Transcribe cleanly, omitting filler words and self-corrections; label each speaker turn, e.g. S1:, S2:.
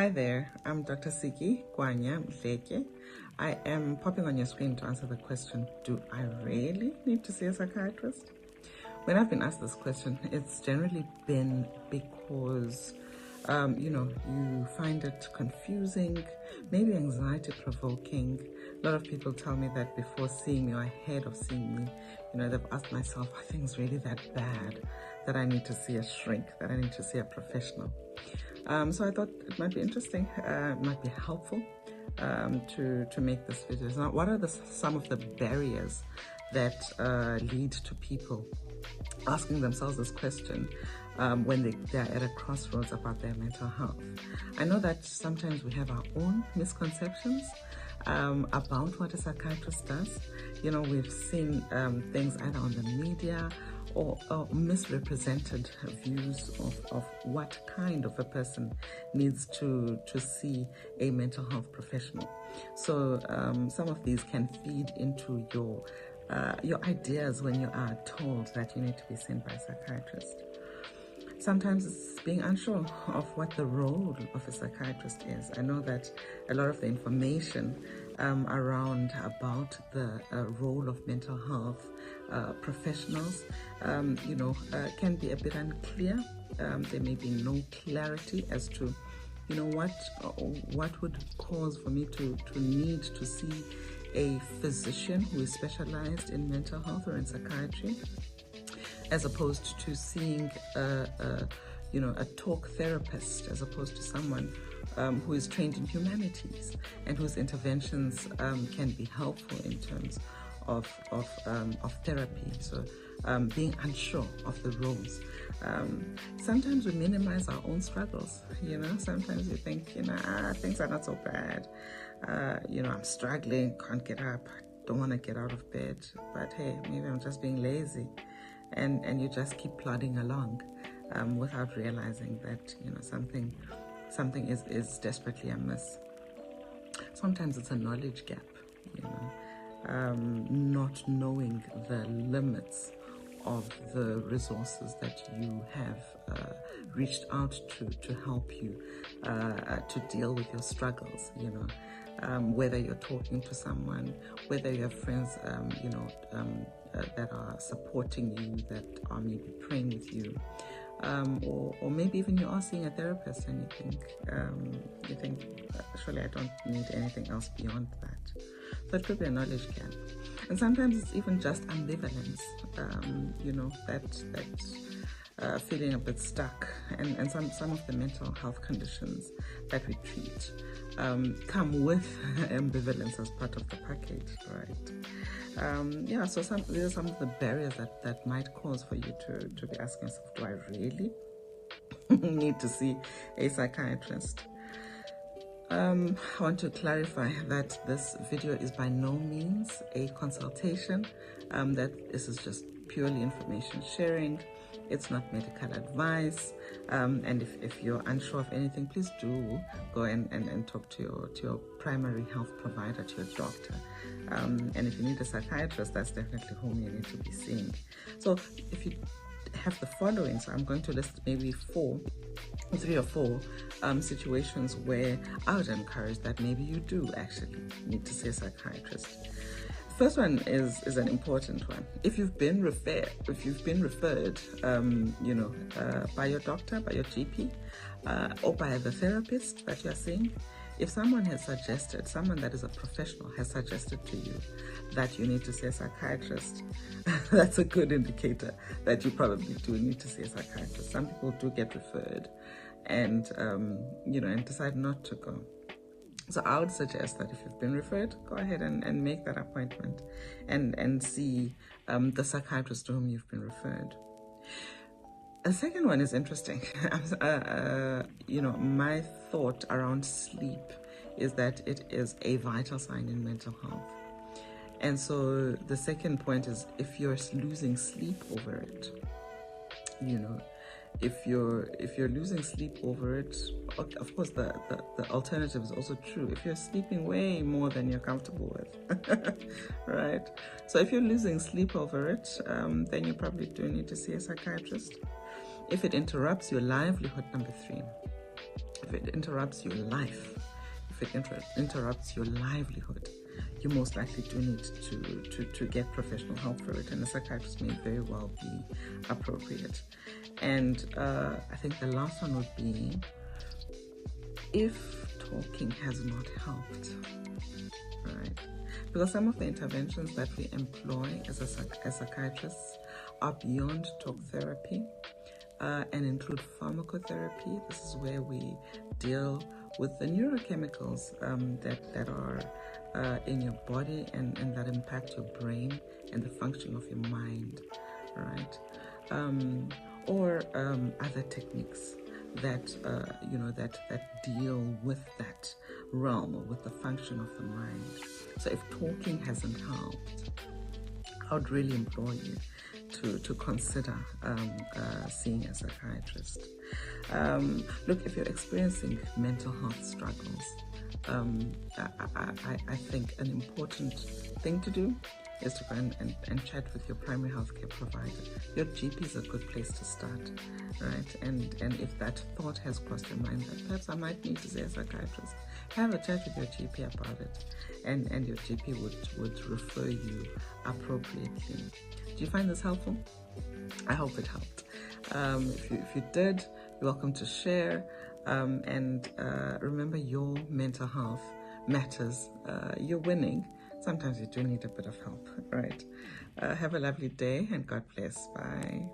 S1: Hi there, I'm Dr. Gwanya-Mdletye. I am popping on your screen to answer the question, do I really need to see a psychiatrist? When I've been asked this question, it's generally been because, you find it confusing, maybe anxiety-provoking. A lot of people tell me that before seeing me or ahead of seeing me, they've asked myself, are things really that bad that I need to see a shrink, that I need to see a professional? So I thought it might be interesting, it might be helpful to make this video. Now, what are some of the barriers that lead to people asking themselves this question when they're at a crossroads about their mental health? I know that sometimes we have our own misconceptions about what a psychiatrist does. We've seen things either on the media or misrepresented views of what kind of a person needs to see a mental health professional. So some of these can feed into your ideas when you are told that you need to be seen by a psychiatrist. Sometimes it's being unsure of what the role of a psychiatrist is. I know that a lot of the information about the role of mental health professionals, can be a bit unclear. There may be no clarity as to, what would cause for me to need to see a physician who is specialized in mental health or in psychiatry, as opposed to seeing a talk therapist, as opposed to someone who is trained in humanities and whose interventions can be helpful in terms of therapy. So being unsure of the roles. Sometimes we minimize our own struggles. Sometimes we think, things are not so bad. I'm struggling, can't get up, don't want to get out of bed, but hey, maybe I'm just being lazy. And you just keep plodding along without realizing that something is desperately amiss. Sometimes it's a knowledge gap, not knowing the limits of the resources that you have reached out to help you to deal with your struggles. Whether you're talking to someone, whether you have friends, that are supporting you, that are maybe praying with you, or maybe even you are seeing a therapist and you think, surely I don't need anything else beyond that. So it could be a knowledge gap. And sometimes it's even just ambivalence, that feeling a bit stuck. And some of the mental health conditions that we treat come with ambivalence as part of the package, right? So these are some of the barriers that might cause for you to be asking yourself, do I really need to see a psychiatrist? I want to clarify that this video is by no means a consultation, that this is just purely information sharing. It's not medical advice, and if you're unsure of anything, please do go and talk to your primary health provider, to your doctor. And if you need a psychiatrist, that's definitely whom you need to be seeing. So if you have the following, so I'm going to list maybe 3 or 4 situations where I would encourage that maybe you do actually need to see a psychiatrist. First one is an important one. If you've been referred, by your doctor, by your GP, or by the therapist that you're seeing, if someone that is a professional has suggested to you that you need to see a psychiatrist, that's a good indicator that you probably do need to see a psychiatrist. Some people do get referred and decide not to go. So I would suggest that if you've been referred, go ahead and make that appointment and see the psychiatrist to whom you've been referred. The second one is interesting. My thought around sleep is that it is a vital sign in mental health. And so the second point is, if you're losing sleep over it, if you're losing sleep over it, of course the alternative is also true. If you're sleeping way more than you're comfortable with, right? So if you're losing sleep over it, then you probably do need to see a psychiatrist. If it interrupts your livelihood, number 3, if it interrupts your life, if it interrupts your livelihood, you most likely do need to get professional help for it, and a psychiatrist may very well be appropriate. And I think the last one would be, if talking has not helped, right? Because some of the interventions that we employ as psychiatrists are beyond talk therapy and include pharmacotherapy. This is where we deal with the neurochemicals that are in your body and that impact your brain and the function of your mind, right? Or other techniques that that deal with that realm or with the function of the mind. So if talking hasn't helped, I would really implore you to consider seeing a psychiatrist. Look, if you're experiencing mental health struggles, I think an important thing to do is to go and chat with your primary healthcare provider. Your GP is a good place to start, right? And if that thought has crossed your mind that perhaps I might need to see a psychiatrist, have a chat with your GP about it, and your GP would refer you appropriately. Do you find this helpful? I hope it helped. If you did, you're welcome to share. And remember, your mental health matters. You're winning. Sometimes you do need a bit of help, right? Have a lovely day and God bless. Bye.